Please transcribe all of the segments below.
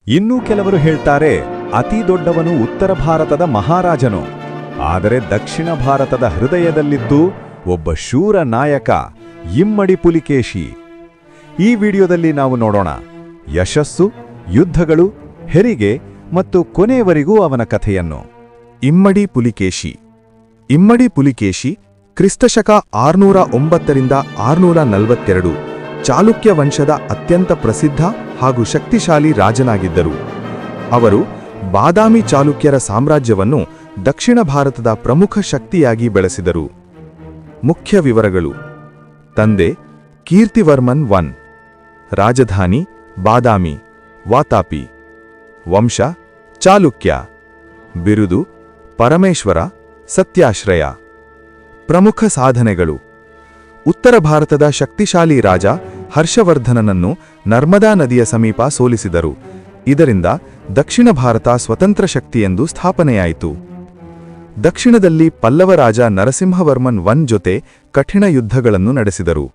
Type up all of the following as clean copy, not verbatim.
ಇನ್ನೂ ಕೆಲವರು ಹೇಳ್ತಾರೆ ಅತಿ ದೊಡ್ಡವನು ಉತ್ತರ ಭಾರತದ ಮಹಾರಾಜನು. ಆದರೆ ದಕ್ಷಿಣ ಭಾರತದ ಹೃದಯದಲ್ಲಿದ್ದು ಒಬ್ಬ ಶೂರ ನಾಯಕ ಇಮ್ಮಡಿ ಪುಲಿಕೇಶಿ. ಈ ವಿಡಿಯೋದಲ್ಲಿ ನಾವು ನೋಡೋಣ ಯಶಸ್ಸು, ಯುದ್ಧಗಳು, ಹೆರಿಗೆ ಮತ್ತು ಕೊನೆಯವರೆಗೂ ಅವನ ಕಥೆಯನ್ನು. ಇಮ್ಮಡಿ ಪುಲಿಕೇಶಿ. ಇಮ್ಮಡಿ ಪುಲಿಕೇಶಿ ಕ್ರಿಸ್ತಶಕ 609 642 ಚಾಲುಕ್ಯ ವಂಶದ ಅತ್ಯಂತ ಪ್ರಸಿದ್ಧ ಹಾಗೂ ಶಕ್ತಿಶಾಲಿ ರಾಜನಾಗಿದ್ದರು. ಅವರು ಬಾದಾಮಿ ಚಾಲುಕ್ಯರ ಸಾಮ್ರಾಜ್ಯವನ್ನು ದಕ್ಷಿಣ ಭಾರತದ ಪ್ರಮುಖ ಶಕ್ತಿಯಾಗಿ ಬೆಳೆಸಿದರು. ಮುಖ್ಯ ವಿವರಗಳು: ತಂದೆ ಕೀರ್ತಿವರ್ಮನ್ I, ರಾಜಧಾನಿ ಬಾದಾಮಿ, ವಾತಾಪಿ, ವಂಶ ಚಾಲುಕ್ಯ, ಬಿರುದು ಪರಮೇಶ್ವರ, ಸತ್ಯಾಶ್ರಯ. ಪ್ರಮುಖ ಸಾಧನೆಗಳು: ಉತ್ತರ ಭಾರತದ ಶಕ್ತಿಶಾಲಿ ರಾಜ ಹರ್ಷವರ್ಧನನನ್ನು ನರ್ಮದಾ ನದಿಯ ಸಮೀಪ ಸೋಲಿಸಿದರು. ಇದರಿಂದ ದಕ್ಷಿಣ ಭಾರತ ಸ್ವತಂತ್ರ ಶಕ್ತಿಯೆಂದು ಸ್ಥಾಪನೆಯಾಯಿತು. ದಕ್ಷಿಣದಲ್ಲಿ ಪಲ್ಲವ ರಾಜ ನರಸಿಂಹವರ್ಮನ್ I ಜೊತೆ ಕಠಿಣ ಯುದ್ಧಗಳನ್ನು ನಡೆಸಿದರು.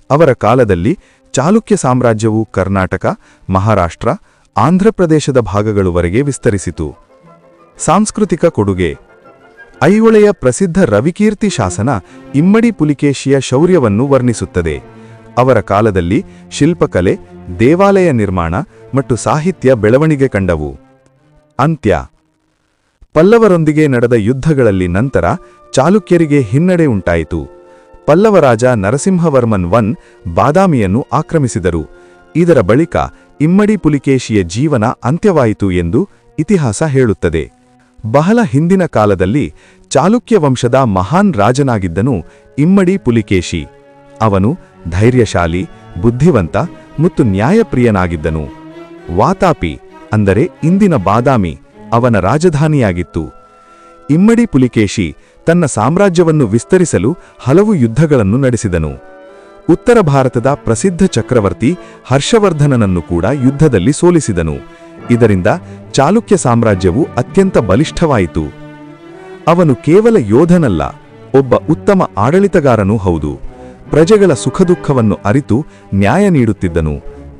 ಅವರ ಕಾಲದಲ್ಲಿ ಚಾಲುಕ್ಯ ಸಾಮ್ರಾಜ್ಯವು ಕರ್ನಾಟಕ, ಮಹಾರಾಷ್ಟ್ರ, ಆಂಧ್ರಪ್ರದೇಶದ ಭಾಗಗಳವರೆಗೆ ವಿಸ್ತರಿಸಿತು. ಸಾಂಸ್ಕೃತಿಕ ಕೊಡುಗೆ: ಐಹೊಳೆಯ ಪ್ರಸಿದ್ಧ ರವಿಕೀರ್ತಿ ಶಾಸನ ಇಮ್ಮಡಿ ಪುಲಿಕೇಶಿಯ ಶೌರ್ಯವನ್ನು ವರ್ಣಿಸುತ್ತದೆ. ಅವರ ಕಾಲದಲ್ಲಿ ಶಿಲ್ಪಕಲೆ, ದೇವಾಲಯ ನಿರ್ಮಾಣ ಮತ್ತು ಸಾಹಿತ್ಯ ಬೆಳವಣಿಗೆ ಕಂಡವು. ಅಂತ್ಯ: ಪಲ್ಲವರೊಂದಿಗೆ ನಡೆದ ಯುದ್ಧಗಳಲ್ಲಿ ನಂತರ ಚಾಲುಕ್ಯರಿಗೆ ಹಿನ್ನಡೆ ಉಂಟಾಯಿತು. ಪಲ್ಲವ ರಾಜ ನರಸಿಂಹವರ್ಮನ್ I ಬಾದಾಮಿಯನ್ನು ಆಕ್ರಮಿಸಿದರು. ಇದರ ಬಳಿಕ ಇಮ್ಮಡಿ ಪುಲಿಕೇಶಿಯ ಜೀವನ ಅಂತ್ಯವಾಯಿತು ಎಂದು ಇತಿಹಾಸ ಹೇಳುತ್ತದೆ. ಬಹಳ ಹಿಂದಿನ ಕಾಲದಲ್ಲಿ ಚಾಲುಕ್ಯ ವಂಶದ ಮಹಾನ್ ರಾಜನಾಗಿದ್ದನು ಇಮ್ಮಡಿ ಪುಲಿಕೇಶಿ. ಅವನು ಧೈರ್ಯಶಾಲಿ, ಬುದ್ಧಿವಂತ ಮತ್ತು ನ್ಯಾಯಪ್ರಿಯನಾಗಿದ್ದನು. ವಾತಾಪಿ ಅಂದರೆ ಇಂದಿನ ಬಾದಾಮಿ ಅವನ ರಾಜಧಾನಿಯಾಗಿತ್ತು. ಇಮ್ಮಡಿ ಪುಲಿಕೇಶಿ ತನ್ನ ಸಾಮ್ರಾಜ್ಯವನ್ನು ವಿಸ್ತರಿಸಲು ಹಲವು ಯುದ್ಧಗಳನ್ನು ನಡೆಸಿದನು. ಉತ್ತರ ಭಾರತದ ಪ್ರಸಿದ್ಧ ಚಕ್ರವರ್ತಿ ಹರ್ಷವರ್ಧನನನ್ನು ಕೂಡ ಯುದ್ಧದಲ್ಲಿ ಸೋಲಿಸಿದನು. ಇದರಿಂದ ಚಾಲುಕ್ಯ ಸಾಮ್ರಾಜ್ಯವು ಅತ್ಯಂತ ಬಲಿಷ್ಠವಾಯಿತು. ಅವನು ಕೇವಲ ಯೋಧನಲ್ಲ, ಒಬ್ಬ ಉತ್ತಮ ಆಡಳಿತಗಾರನೂ ಹೌದು. ಪ್ರಜೆಗಳ ಸುಖದುಃಖವನ್ನು ಅರಿತು ನ್ಯಾಯ ನೀಡುತ್ತಿದ್ದನು.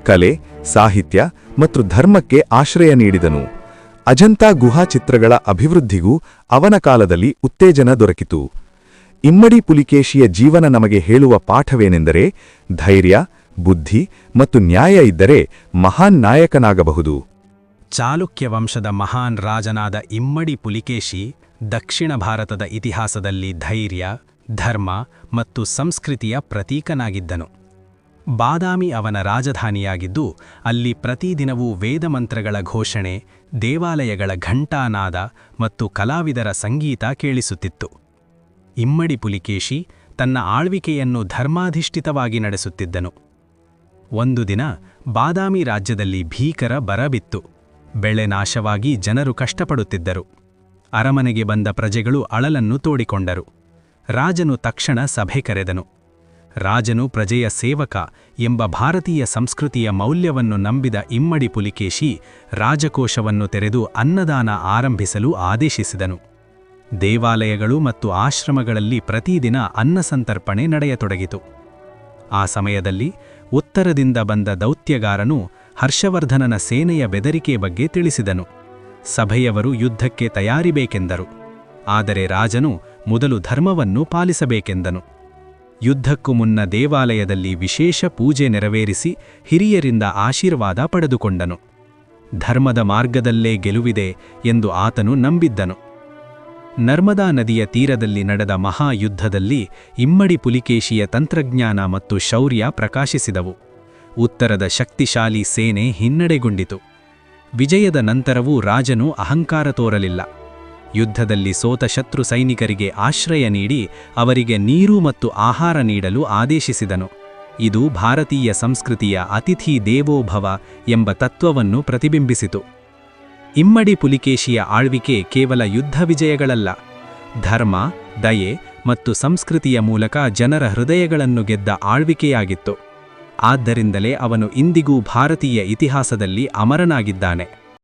ಕಲೆ, ಸಾಹಿತ್ಯ ಮತ್ತು ಧರ್ಮಕ್ಕೆ ಆಶ್ರಯ ನೀಡಿದನು. ಅಜಂತಾ ಗುಹಾ ಚಿತ್ರಗಳ ಅಭಿವೃದ್ಧಿಗೂ ಅವನ ಕಾಲದಲ್ಲಿ ಉತ್ತೇಜನ ದೊರಕಿತು. ಇಮ್ಮಡಿ ಪುಲಿಕೇಶಿಯ ಜೀವನ ನಮಗೆ ಹೇಳುವ ಪಾಠವೇನೆಂದರೆ, ಧೈರ್ಯ, ಬುದ್ಧಿ ಮತ್ತು ನ್ಯಾಯ ಇದ್ದರೆ ಮಹಾನ್ ನಾಯಕನಾಗಬಹುದು. ಚಾಲುಕ್ಯ ವಂಶದ ಮಹಾನ್ ರಾಜನಾದ ಇಮ್ಮಡಿ ಪುಲಿಕೇಶಿ ದಕ್ಷಿಣ ಭಾರತದ ಇತಿಹಾಸದಲ್ಲಿ ಧೈರ್ಯ, ಧರ್ಮ ಮತ್ತು ಸಂಸ್ಕೃತಿಯ ಪ್ರತೀಕನಾಗಿದ್ದನು. ಬಾದಾಮಿ ಅವನ ರಾಜಧಾನಿಯಾಗಿದ್ದು, ಅಲ್ಲಿ ಪ್ರತಿದಿನವೂ ವೇದಮಂತ್ರಗಳ ಘೋಷಣೆ, ದೇವಾಲಯಗಳ ಘಂಟಾನಾದ ಮತ್ತು ಕಲಾವಿದರ ಸಂಗೀತ ಕೇಳಿಸುತ್ತಿತ್ತು. ಇಮ್ಮಡಿ ಪುಲಿಕೇಶಿ ತನ್ನ ಆಳ್ವಿಕೆಯನ್ನು ಧರ್ಮಾಧಿಷ್ಠಿತವಾಗಿ ನಡೆಸುತ್ತಿದ್ದನು. ಒಂದು ದಿನ ಬಾದಾಮಿ ರಾಜ್ಯದಲ್ಲಿ ಭೀಕರ ಬರ ಬಿತ್ತು. ಬೆಳೆ ನಾಶವಾಗಿ ಜನರು ಕಷ್ಟಪಡುತ್ತಿದ್ದರು. ಅರಮನೆಗೆ ಬಂದ ಪ್ರಜೆಗಳು ಅಳಲನ್ನು ತೋಡಿಕೊಂಡರು. ರಾಜನು ತಕ್ಷಣ ಸಭೆ ಕರೆದನು. ರಾಜನು ಪ್ರಜೆಯ ಸೇವಕ ಎಂಬ ಭಾರತೀಯ ಸಂಸ್ಕೃತಿಯ ಮೌಲ್ಯವನ್ನು ನಂಬಿದ ಇಮ್ಮಡಿ ಪುಲಿಕೇಶಿ ರಾಜಕೋಶವನ್ನು ತೆರೆದು ಅನ್ನದಾನ ಆರಂಭಿಸಲು ಆದೇಶಿಸಿದನು. ದೇವಾಲಯಗಳು ಮತ್ತು ಆಶ್ರಮಗಳಲ್ಲಿ ಪ್ರತಿದಿನ ಅನ್ನಸಂತರ್ಪಣೆ ನಡೆಯತೊಡಗಿತು. ಆ ಸಮಯದಲ್ಲಿ ಉತ್ತರದಿಂದ ಬಂದ ದೌತ್ಯಗಾರನು ಹರ್ಷವರ್ಧನನ ಸೇನೆಯ ಬೆದರಿಕೆ ಬಗ್ಗೆ ತಿಳಿಸಿದನು. ಸಭೆಯವರು ಯುದ್ಧಕ್ಕೆ ತಯಾರಿಬೇಕೆಂದರು. ಆದರೆ ರಾಜನು ಮೊದಲು ಧರ್ಮವನ್ನು ಪಾಲಿಸಬೇಕೆಂದನು. ಯುದ್ಧಕ್ಕೂ ಮುನ್ನ ದೇವಾಲಯದಲ್ಲಿ ವಿಶೇಷ ಪೂಜೆ ನೆರವೇರಿಸಿ ಹಿರಿಯರಿಂದ ಆಶೀರ್ವಾದ ಪಡೆದುಕೊಂಡನು. ಧರ್ಮದ ಮಾರ್ಗದಲ್ಲೇ ಗೆಲುವಿದೆ ಎಂದು ಆತನು ನಂಬಿದ್ದನು. ನರ್ಮದಾ ನದಿಯ ತೀರದಲ್ಲಿ ನಡೆದ ಮಹಾಯುದ್ಧದಲ್ಲಿ ಇಮ್ಮಡಿ ಪುಲಿಕೇಶಿಯ ತಂತ್ರಜ್ಞಾನ ಮತ್ತು ಶೌರ್ಯ ಪ್ರಕಾಶಿಸಿದವು. ಉತ್ತರದ ಶಕ್ತಿಶಾಲಿ ಸೇನೆ ಹಿನ್ನಡೆಗೊಂಡಿತು. ವಿಜಯದ ನಂತರವೂ ರಾಜನು ಅಹಂಕಾರ ತೋರಲಿಲ್ಲ. ಯುದ್ಧದಲ್ಲಿ ಸೋತ ಶತ್ರು ಸೈನಿಕರಿಗೆ ಆಶ್ರಯ ನೀಡಿ ಅವರಿಗೆ ನೀರು ಮತ್ತು ಆಹಾರ ನೀಡಲು ಆದೇಶಿಸಿದನು. ಇದು ಭಾರತೀಯ ಸಂಸ್ಕೃತಿಯ ಅತಿಥಿ ದೇವೋಭವ ಎಂಬ ತತ್ವವನ್ನು ಪ್ರತಿಬಿಂಬಿಸಿತು. ಇಮ್ಮಡಿ ಪುಲಿಕೇಶಿಯ ಆಳ್ವಿಕೆ ಕೇವಲ ಯುದ್ಧ ವಿಜಯಗಳಲ್ಲ, ಧರ್ಮ, ದಯೆ ಮತ್ತು ಸಂಸ್ಕೃತಿಯ ಮೂಲಕ ಜನರ ಹೃದಯಗಳನ್ನು ಗೆದ್ದ ಆಳ್ವಿಕೆಯಾಗಿತ್ತು. ಆದ್ದರಿಂದಲೇ ಅವನು ಇಂದಿಗೂ ಭಾರತೀಯ ಇತಿಹಾಸದಲ್ಲಿ ಅಮರನಾಗಿದ್ದಾನೆ.